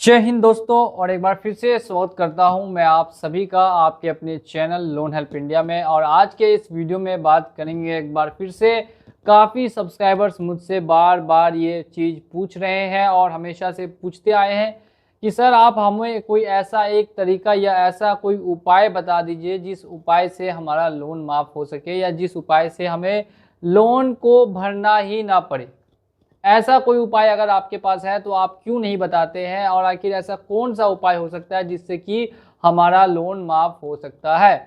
जय हिंद दोस्तों, और एक बार फिर से स्वागत करता हूं मैं आप सभी का आपके अपने चैनल लोन हेल्प इंडिया में। और आज के इस वीडियो में बात करेंगे एक बार फिर से, काफ़ी सब्सक्राइबर्स मुझसे बार बार ये चीज़ पूछ रहे हैं और हमेशा से पूछते आए हैं कि सर आप हमें कोई ऐसा एक तरीका या ऐसा कोई उपाय बता दीजिए जिस उपाय से हमारा लोन माफ़ हो सके, या जिस उपाय से हमें लोन को भरना ही ना पड़े। ऐसा कोई उपाय अगर आपके पास है तो आप क्यों नहीं बताते हैं, और आखिर ऐसा कौन सा उपाय हो सकता है जिससे कि हमारा लोन माफ हो सकता है।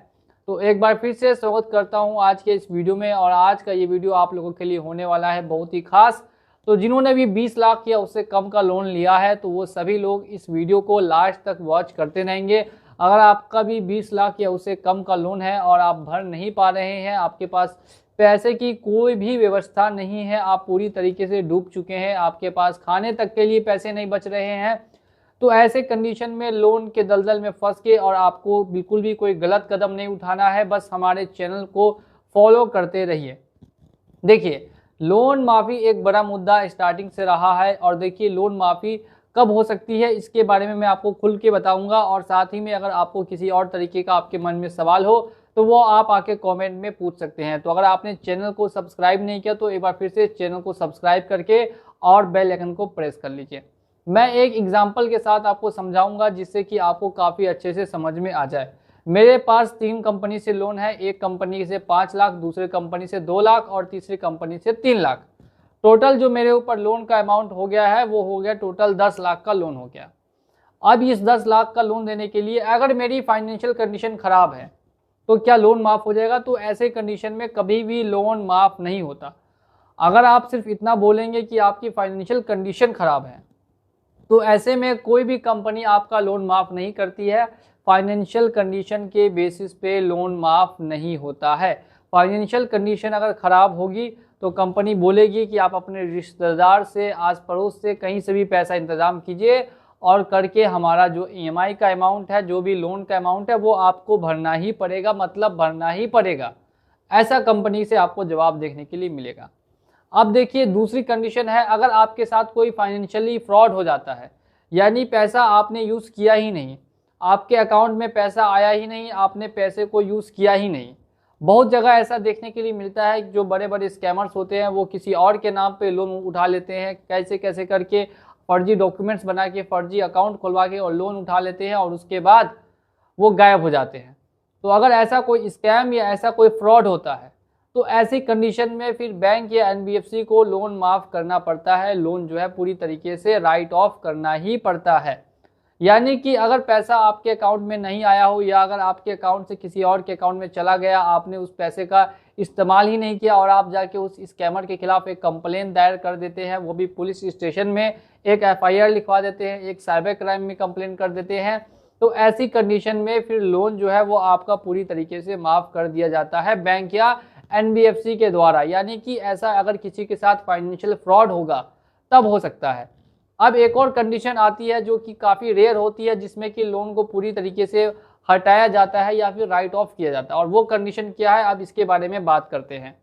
तो एक बार फिर से स्वागत करता हूं आज के इस वीडियो में। और आज का ये वीडियो आप लोगों के लिए होने वाला है बहुत ही खास। तो जिन्होंने भी 20 लाख या उससे कम का लोन लिया है तो वो सभी लोग इस वीडियो को लास्ट तक वॉच करते रहेंगे। अगर आपका भी 20 लाख या उससे कम का लोन है और आप भर नहीं पा रहे हैं, आपके पास पैसे की कोई भी व्यवस्था नहीं है, आप पूरी तरीके से डूब चुके हैं, आपके पास खाने तक के लिए पैसे नहीं बच रहे हैं, तो ऐसे कंडीशन में लोन के दलदल में फंस के, और आपको बिल्कुल भी कोई गलत कदम नहीं उठाना है, बस हमारे चैनल को फॉलो करते रहिए। देखिए, लोन माफ़ी एक बड़ा मुद्दा स्टार्टिंग से रहा है, और देखिए लोन माफ़ी कब हो सकती है इसके बारे में मैं आपको खुल के बताऊंगा। और साथ ही में अगर आपको किसी और तरीके का आपके मन में सवाल हो तो वो आप आके कमेंट में पूछ सकते हैं। तो अगर आपने चैनल को सब्सक्राइब नहीं किया तो एक बार फिर से चैनल को सब्सक्राइब करके और बेल आइकन को प्रेस कर लीजिए। मैं एक एग्जांपल के साथ आपको समझाऊंगा जिससे कि आपको काफ़ी अच्छे से समझ में आ जाए। मेरे पास 3 कंपनी से लोन है, एक कंपनी से 5 लाख, दूसरे कंपनी से 2 लाख और तीसरी कंपनी से 3 लाख। टोटल जो मेरे ऊपर लोन का अमाउंट हो गया है वो हो गया टोटल 10 लाख का लोन हो गया। अब इस 10 लाख का लोन देने के लिए अगर मेरी फाइनेंशियल कंडीशन खराब है तो क्या लोन माफ हो जाएगा? तो ऐसे कंडीशन में कभी भी लोन माफ नहीं होता। अगर आप सिर्फ इतना बोलेंगे कि आपकी फाइनेंशियल कंडीशन खराब है तो ऐसे में कोई भी कंपनी आपका लोन माफ नहीं करती है। फाइनेंशियल कंडीशन के बेसिस पे लोन माफ नहीं होता है। फाइनेंशियल कंडीशन अगर खराब होगी तो कंपनी बोलेगी कि आप अपने रिश्तेदार से, आस पड़ोस से, कहीं से भी पैसा इंतजाम कीजिए और करके हमारा जो ईएमआई का अमाउंट है, जो भी लोन का अमाउंट है, वो आपको भरना ही पड़ेगा, मतलब भरना ही पड़ेगा। ऐसा कंपनी से आपको जवाब देखने के लिए मिलेगा। अब देखिए दूसरी कंडीशन है, अगर आपके साथ कोई फाइनेंशियली फ्रॉड हो जाता है, यानी पैसा आपने यूज़ किया ही नहीं, आपके अकाउंट में पैसा आया ही नहीं, आपने पैसे को यूज़ किया ही नहीं। बहुत जगह ऐसा देखने के लिए मिलता है जो बड़े बड़े स्कैमर्स होते हैं वो किसी और के नाम पे लोन उठा लेते हैं, कैसे कैसे करके फर्जी डॉक्यूमेंट्स बना के, फर्जी अकाउंट खुलवा के और लोन उठा लेते हैं, और उसके बाद वो गायब हो जाते हैं। तो अगर ऐसा कोई स्कैम या ऐसा कोई फ्रॉड होता है तो ऐसी कंडीशन में फिर बैंक या एनबीएफसी को लोन माफ़ करना पड़ता है। लोन जो है पूरी तरीके से राइट ऑफ करना ही पड़ता है। यानी कि अगर पैसा आपके अकाउंट में नहीं आया हो, या अगर आपके अकाउंट से किसी और के अकाउंट में चला गया, आपने उस पैसे का इस्तेमाल ही नहीं किया, और आप जाके उस स्कैमर के खिलाफ एक कंप्लेन दायर कर देते हैं, वो भी पुलिस स्टेशन में एक एफआईआर लिखवा देते हैं, एक साइबर क्राइम में कंप्लेन कर देते हैं, तो ऐसी कंडीशन में फिर लोन जो है वो आपका पूरी तरीके से माफ़ कर दिया जाता है बैंक या एनबीएफसी के द्वारा। यानी कि ऐसा अगर किसी के साथ फाइनेंशियल फ्रॉड होगा तब हो सकता है। अब एक और कंडीशन आती है जो कि काफ़ी रेयर होती है, जिसमें कि लोन को पूरी तरीके से हटाया जाता है या फिर राइट ऑफ किया जाता है। और वो कंडीशन क्या है, अब इसके बारे में बात करते हैं।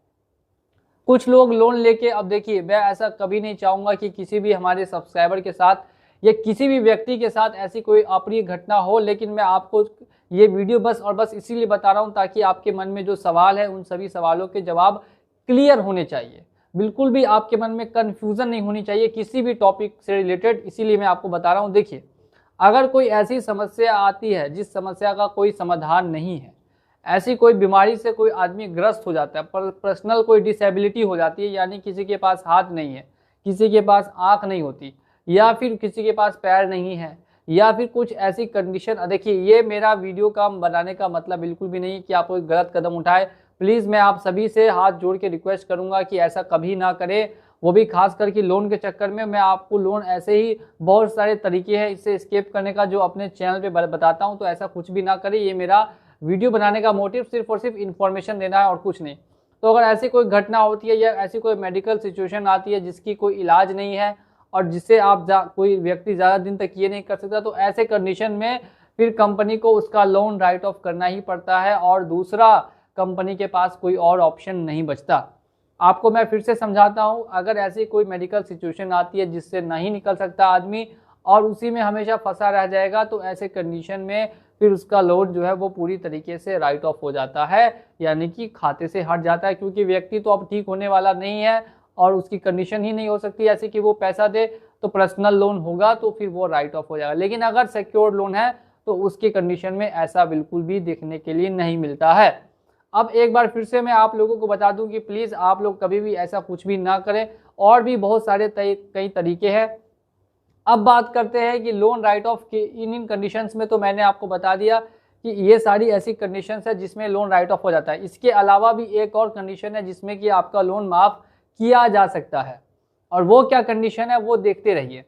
कुछ लोग लोन लेके, अब देखिए मैं ऐसा कभी नहीं चाहूँगा कि किसी भी हमारे सब्सक्राइबर के साथ या किसी भी व्यक्ति के साथ ऐसी कोई अप्रिय घटना हो, लेकिन मैं आपको ये वीडियो बस और बस इसीलिए बता रहा हूँ ताकि आपके मन में जो सवाल है उन सभी सवालों के जवाब क्लियर होने चाहिए। बिल्कुल भी आपके मन में कन्फ्यूज़न नहीं होनी चाहिए किसी भी टॉपिक से रिलेटेड, इसीलिए मैं आपको बता रहा हूँ। देखिए, अगर कोई ऐसी समस्या आती है जिस समस्या का कोई समाधान नहीं है, ऐसी कोई बीमारी से कोई आदमी ग्रस्त हो जाता है, पर्सनल कोई डिसेबिलिटी हो जाती है, यानी किसी के पास हाथ नहीं है, किसी के पास आँख नहीं होती, या फिर किसी के पास पैर नहीं है, या फिर कुछ ऐसी कंडीशन। देखिए, ये मेरा वीडियो का बनाने का मतलब बिल्कुल भी नहीं कि आप कोई गलत कदम उठाए। प्लीज़ मैं आप सभी से हाथ जोड़ के रिक्वेस्ट करूंगा कि ऐसा कभी ना करें, वो भी खास करके लोन के चक्कर में। मैं आपको लोन ऐसे ही बहुत सारे तरीके हैं इससे एस्केप करने का जो अपने चैनल पे बताता हूं, तो ऐसा कुछ भी ना करें। ये मेरा वीडियो बनाने का मोटिव सिर्फ और सिर्फ इन्फॉर्मेशन देना है और कुछ नहीं। तो अगर ऐसी कोई घटना होती है या ऐसी कोई मेडिकल सिचुएशन आती है जिसकी कोई इलाज नहीं है और जिससे आप कोई व्यक्ति ज़्यादा दिन तक ये नहीं कर सकता, तो ऐसे कंडीशन में फिर कंपनी को उसका लोन राइट ऑफ करना ही पड़ता है, और दूसरा कंपनी के पास कोई और ऑप्शन नहीं बचता। आपको मैं फिर से समझाता हूँ, अगर ऐसी कोई मेडिकल सिचुएशन आती है जिससे नहीं निकल सकता आदमी और उसी में हमेशा फंसा रह जाएगा, तो ऐसे कंडीशन में फिर उसका लोन जो है वो पूरी तरीके से राइट ऑफ हो जाता है, यानी कि खाते से हट जाता है, क्योंकि व्यक्ति तो अब ठीक होने वाला नहीं है और उसकी कंडीशन ही नहीं हो सकती ऐसे कि वो पैसा दे, तो पर्सनल लोन होगा तो फिर वो राइट ऑफ हो जाएगा। लेकिन अगर सिक्योर्ड लोन है तो उसकी कंडीशन में ऐसा बिल्कुल भी देखने के लिए नहीं मिलता है। अब एक बार फिर से मैं आप लोगों को बता दूं कि प्लीज़ आप लोग कभी भी ऐसा कुछ भी ना करें, और भी बहुत सारे कई तरीके हैं। अब बात करते हैं कि लोन राइट ऑफ के इन कंडीशंस में, तो मैंने आपको बता दिया कि ये सारी ऐसी कंडीशंस है जिसमें लोन राइट ऑफ हो जाता है। इसके अलावा भी एक और कंडीशन है जिसमें कि आपका लोन माफ़ किया जा सकता है, और वो क्या कंडीशन है वो देखते रहिए।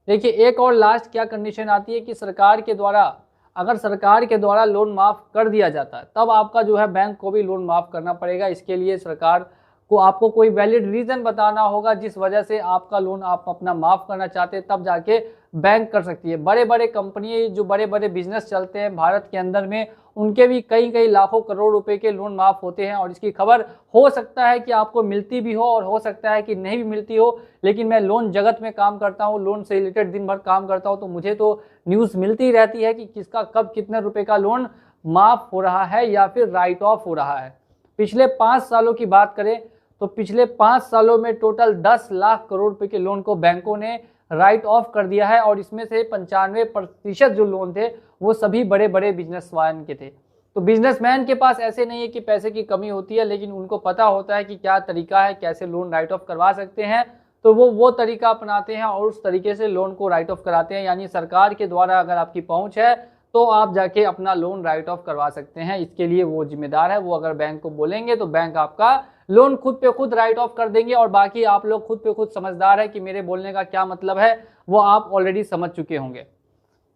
देखिए, एक और लास्ट क्या कंडीशन आती है कि सरकार के द्वारा, अगर सरकार के द्वारा लोन माफ़ कर दिया जाता है तब आपका जो है बैंक को भी लोन माफ़ करना पड़ेगा। इसके लिए सरकार को आपको कोई वैलिड रीज़न बताना होगा जिस वजह से आपका लोन आप अपना माफ़ करना चाहते हैं, तब जाके बैंक कर सकती है। बड़े बड़े कंपनी, जो बड़े बड़े बिजनेस चलते हैं भारत के अंदर में, उनके भी कई कई लाखों करोड़ रुपए के लोन माफ़ होते हैं, और इसकी खबर हो सकता है कि आपको मिलती भी हो और हो सकता है कि नहीं भी मिलती हो। लेकिन मैं लोन जगत में काम करता हूँ, लोन से रिलेटेड दिन भर काम करता हूँ, तो मुझे तो न्यूज़ मिलती रहती है कि किसका कब कितने रुपए का लोन माफ़ हो रहा है या फिर राइट ऑफ हो रहा है। पिछले 5 सालों की बात करें तो पिछले 5 सालों में टोटल 10 लाख करोड़ रुपए के लोन को बैंकों ने राइट ऑफ कर दिया है, और इसमें से 95% जो लोन थे वो सभी बड़े बड़े बिजनेसमैन के थे। तो बिजनेसमैन के पास ऐसे नहीं है कि पैसे की कमी होती है, लेकिन उनको पता होता है कि क्या तरीका है, कैसे लोन राइट ऑफ करवा सकते हैं, तो वो तरीका अपनाते हैं और उस तरीके से लोन को राइट ऑफ कराते हैं। यानी सरकार के द्वारा अगर आपकी पहुंच है तो आप जाके अपना लोन राइट ऑफ करवा सकते हैं। इसके लिए वो जिम्मेदार है, वो अगर बैंक को बोलेंगे तो बैंक आपका लोन खुद पे खुद राइट ऑफ कर देंगे। और बाकी आप लोग खुद पे खुद समझदार है कि मेरे बोलने का क्या मतलब है, वो आप ऑलरेडी समझ चुके होंगे।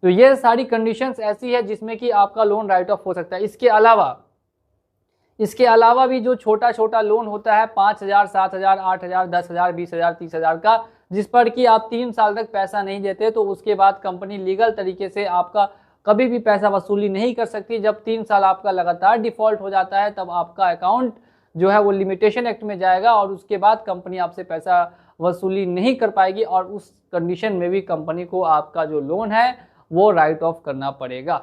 तो ये सारी कंडीशंस ऐसी है जिसमें कि आपका लोन राइट ऑफ हो सकता है। इसके अलावा भी जो छोटा छोटा लोन होता है 5,000, 7,000, 8,000, 10,000, 20,000, 30,000 का, जिस पर कि आप 3 साल तक पैसा नहीं देते, तो उसके बाद कंपनी लीगल तरीके से आपका कभी भी पैसा वसूली नहीं कर सकती। जब 3 साल आपका लगातार डिफॉल्ट हो जाता है तब आपका अकाउंट जो है वो लिमिटेशन एक्ट में जाएगा, और उसके बाद कंपनी आपसे पैसा वसूली नहीं कर पाएगी, और उस कंडीशन में भी कंपनी को आपका जो लोन है वो राइट ऑफ करना पड़ेगा।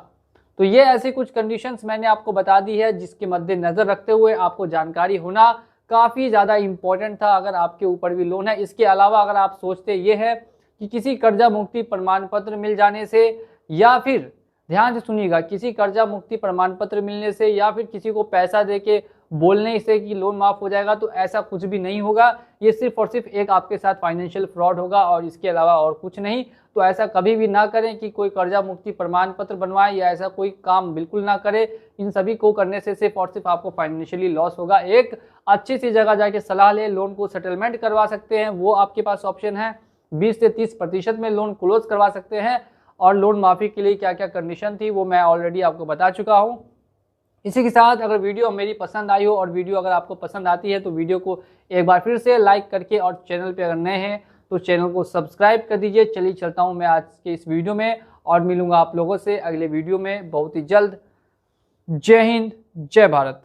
तो ये ऐसी कुछ कंडीशंस मैंने आपको बता दी है, जिसके मद्देनजर रखते हुए आपको जानकारी होना काफ़ी ज़्यादा इम्पोर्टेंट था अगर आपके ऊपर भी लोन है। इसके अलावा अगर आप सोचते ये है कि किसी कर्जा मुक्ति प्रमाण पत्र मिल जाने से, या फिर ध्यान से सुनिएगा, किसी कर्जा मुक्ति प्रमाण पत्र मिलने से या फिर किसी को पैसा देके बोलने से कि लोन माफ़ हो जाएगा, तो ऐसा कुछ भी नहीं होगा। ये सिर्फ और सिर्फ एक आपके साथ फाइनेंशियल फ्रॉड होगा, और इसके अलावा और कुछ नहीं। तो ऐसा कभी भी ना करें कि कोई कर्जा मुक्ति प्रमाण पत्र बनवाए या ऐसा कोई काम बिल्कुल ना करें। इन सभी को करने से सिर्फ और सिर्फ आपको फाइनेंशियली लॉस होगा। एक अच्छी सी जगह जाके सलाह ले, लोन को सेटलमेंट करवा सकते हैं, वो आपके पास ऑप्शन है। 20 से 30% में लोन क्लोज करवा सकते हैं, और लोन माफ़ी के लिए क्या क्या कंडीशन थी वो मैं ऑलरेडी आपको बता चुका हूँ। इसी के साथ अगर वीडियो मेरी पसंद आई हो, और वीडियो अगर आपको पसंद आती है तो वीडियो को एक बार फिर से लाइक करके, और चैनल पे अगर नए हैं तो चैनल को सब्सक्राइब कर दीजिए। चलिए चलता हूँ मैं आज के इस वीडियो में, और मिलूंगा आप लोगों से अगले वीडियो में बहुत ही जल्द। जय हिंद, जय भारत।